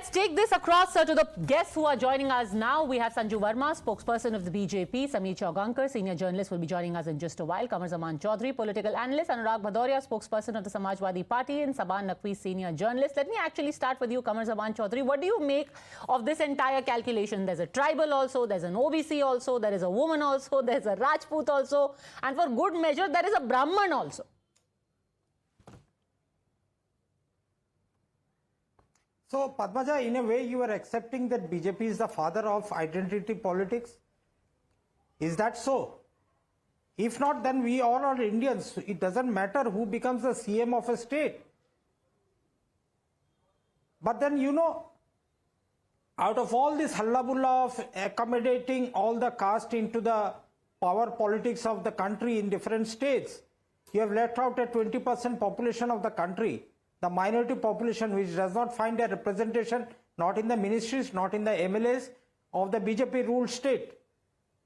let's take this across to the guests who are joining us now. We have Sanju Verma, spokesperson of the BJP. Sameer Chaugankar, senior journalist, will be joining us in just a while. Qamar Zaman Chaudhary, political analyst. Anurag Bhadoria, spokesperson of the Samajwadi Party. And Saban Naqvi, senior journalist. Let me actually start with you, Qamar Zaman Chaudhary. What do you make of this entire calculation? There's a tribal also, there's an OBC also, there is a woman also, there's a Rajput also, and for good measure, there is a Brahman also. So, Padmaja, in a way, you are accepting that BJP is the father of identity politics? Is that so? If not, then we all are Indians. It doesn't matter who becomes the CM of a state. But then, you know, out of all this hullabulla of accommodating all the caste into the power politics of the country in different states, you have left out a 20% population of the country. The minority population which does not find a representation not in the ministries, not in the MLAs of the BJP ruled state.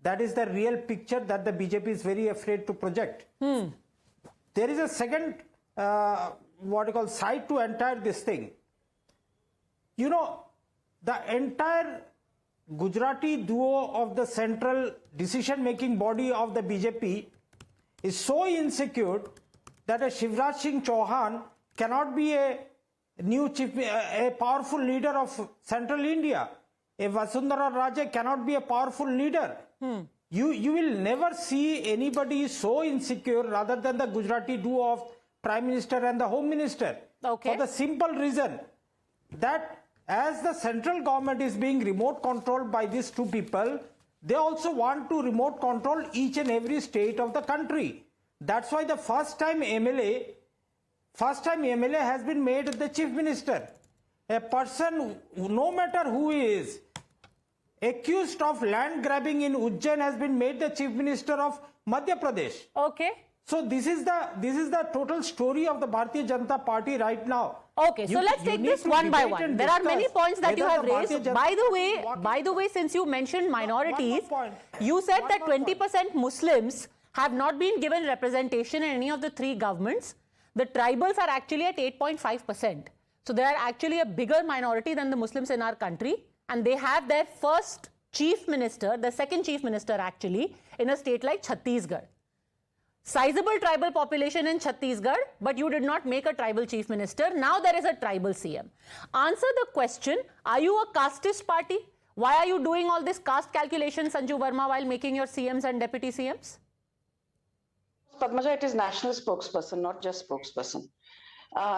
That is the real picture that the BJP is very afraid to project. There is a second side to entire this thing. You know, the entire Gujarati duo of the central decision-making body of the BJP is so insecure that a Shivraj Singh Chauhan cannot be a new chief, a powerful leader of central India. A Vasundhara Raje cannot be a powerful leader. You will never see anybody so insecure rather than the Gujarati duo of Prime Minister and the Home Minister. Okay. For the simple reason that as the central government is being remote controlled by these two people, they also want to remote control each and every state of the country. That's why the first time MLA has been made the chief minister. A person, no matter who he is, accused of land grabbing in Ujjain has been made the chief minister of Madhya Pradesh. Okay. So this is the total story of the Bharatiya Janata Party right now. Okay, so let's take this one by one. There are many points that you have raised. By the way, since you mentioned minorities, you said that 20% Muslims have not been given representation in any of the three governments. The tribals are actually at 8.5%. So they are actually a bigger minority than the Muslims in our country. And they have their first chief minister, the second chief minister actually, in a state like Chhattisgarh. Sizable tribal population in Chhattisgarh, but you did not make a tribal chief minister. Now there is a tribal CM. Answer the question, are you a casteist party? Why are you doing all this caste calculation, Sanju Verma, while making your CMs and deputy CMs? Padmaja, it is national spokesperson, not just spokesperson.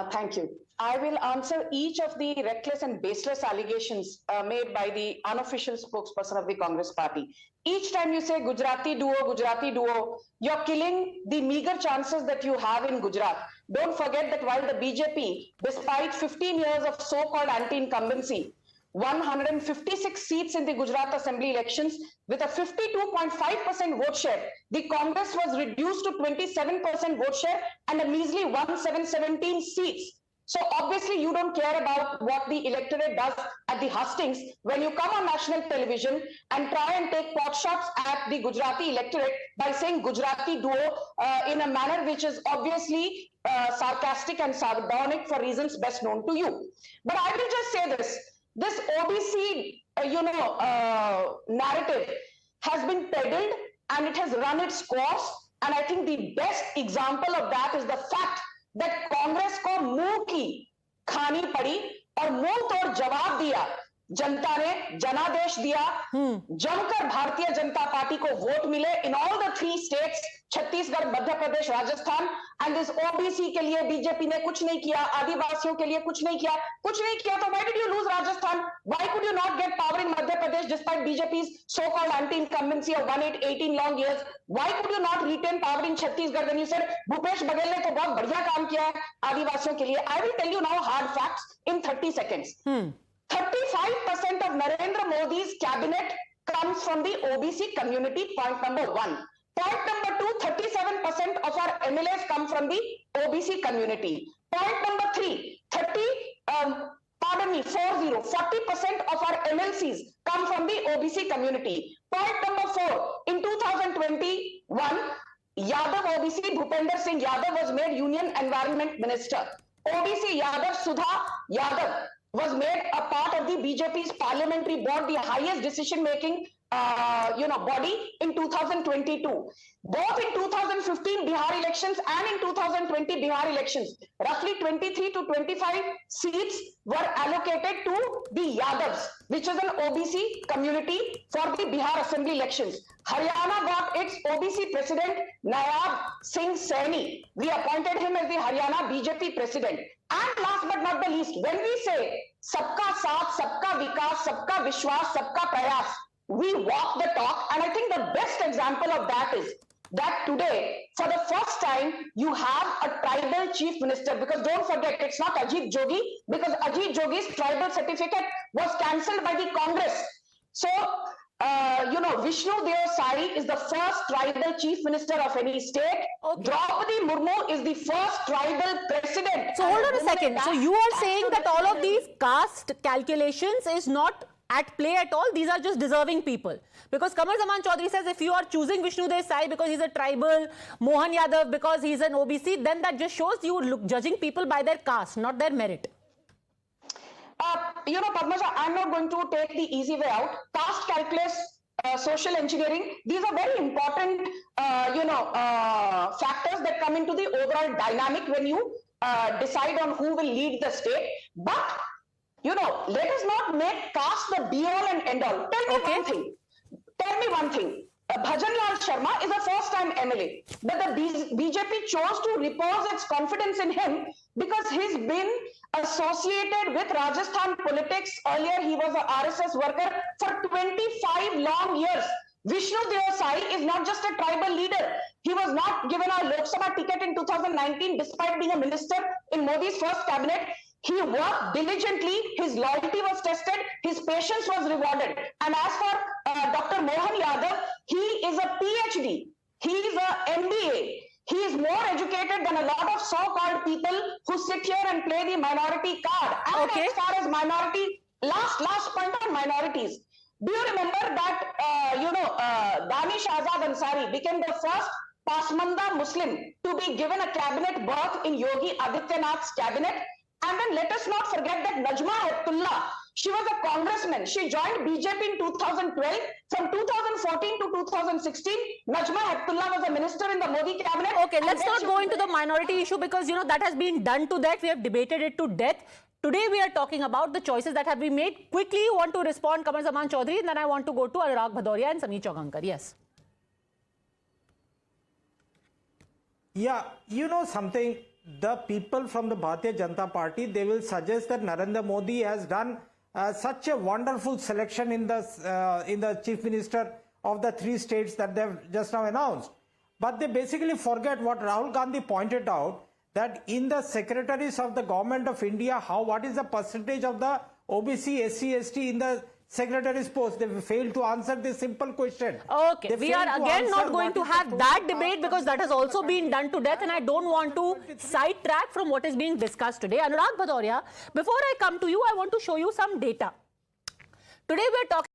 Thank you. I will answer each of the reckless and baseless allegations made by the unofficial spokesperson of the Congress party. Each time you say Gujarati duo, you're killing the meager chances that you have in Gujarat. Don't forget that while the BJP, despite 15 years of so-called anti-incumbency, 156 seats in the Gujarat Assembly elections with a 52.5% vote share. The Congress was reduced to 27% vote share and a measly 1717 seats. So obviously you don't care about what the electorate does at the hustings when you come on national television and try and take pot shots at the Gujarati electorate by saying Gujarati duo in a manner which is obviously sarcastic and sardonic for reasons best known to you. But I will just say this OBC, narrative has been peddled and it has run its course. And I think the best example of that is the fact that Congress को मुंह की खानी पड़ी और मुंह तोड़ जवाब दिया. जनता ने जनादेश दिया. जमकर भारतीय जनता पार्टी को वोट मिले in all the three states, Chhattisgarh, Madhya Pradesh, Rajasthan. And this OBC के लिए बीजेपी ने कुछ नहीं किया, आदिवासियों के लिए कुछ नहीं किया तो why did you lose Rajasthan? Why could you not get power in Madhya Pradesh despite BJP's so-called anti-incumbency of 18 long years? Why could you not retain power in Chhattisgarh when you said Bhupesh Baghel ने तो बहुत बढ़िया काम किया है आदिवासियों के लिए? I will tell you now hard facts in 30 seconds. 35% of Narendra Modi's cabinet comes from the OBC community, point number one. Point number two, 37% of our MLAs come from the OBC community. Point number three, 40% of our MLCs come from the OBC community. Point number four, in 2021, Yadav OBC Bhupender Singh Yadav was made Union Environment Minister. OBC Yadav Sudha Yadav was made a part of the BJP's parliamentary board, the highest decision-making body in 2022. Both in 2015 Bihar elections and in 2020 Bihar elections, roughly 23 to 25 seats were allocated to the Yadavs, which is an OBC community, for the Bihar assembly elections. Haryana got its OBC president, Nayab Singh Saini. We appointed him as the Haryana BJP president. And last but not the least, when we say Sabka Saath, Sabka Vikas, Sabka Vishwas, Sabka Prayas, we walk the talk. And I think the best example of that is that today, for the first time, you have a tribal chief minister, because don't forget, it's not Ajit Jogi, because Ajit Jogi's tribal certificate was cancelled by the Congress. So, Vishnu Deo Sai is the first tribal chief minister of any state. Okay. Draupadi Murmu is the first tribal president. So hold on a second. So you are saying that all of these caste calculations is not at play at all? These are just deserving people. Because Qamar Zaman Chaudhary says if you are choosing Vishnu Desai because he's a tribal, Mohan Yadav because he's an OBC, then that just shows you judging people by their caste, not their merit. Padmaja, I'm not going to take the easy way out. Caste calculus, social engineering, these are very important, factors that come into the overall dynamic when you decide on who will lead the state. But, let us not make caste the be-all and end-all. Tell me one thing. Bhajan Lal Sharma is a first-time MLA, but the BJP chose to repose its confidence in him because he's been associated with Rajasthan politics. Earlier, he was an RSS worker for 25 long years. Vishnu Deo Sai is not just a tribal leader. He was not given a Lok Sabha ticket in 2019 despite being a minister in Modi's first cabinet. He worked diligently, his loyalty was tested, his patience was rewarded. And as for Dr. Mohan Yadav, he is a PhD, he is an MBA. He is more educated than a lot of so-called people who sit here and play the minority card. And as far as minority, last point on minorities. Do you remember that, Danish Azad Ansari became the first Pasmanda Muslim to be given a cabinet berth in Yogi Adityanath's cabinet? And then let us not forget that Najma Heptullah, she was a congressman. She joined BJP in 2012. From 2014 to 2016, Najma Heptullah was a minister in the Modi cabinet. Okay, let's not go into the minority issue because, that has been done to death. We have debated it to death. Today, we are talking about the choices that have been made. Quickly, you want to respond, Qamar Zaman Chaudhary, and then I want to go to Anurag Bhadoria and Samir Chaugankar. Yes. Yeah, something, the people from the Bharatiya Janata Party, they will suggest that Narendra Modi has done such a wonderful selection in the chief minister of the 3 states that they've just now announced. But they basically forget what Rahul Gandhi pointed out, that in the secretaries of the government of India, what is the percentage of the OBC, SC, ST in the secretary's post? They failed to answer this simple question. Okay, we are again not going to have that debate because that has also been done to death, and I don't want to sidetrack from what is being discussed today. Anurag Bhadoria, before I come to you, I want to show you some data. Today we are talking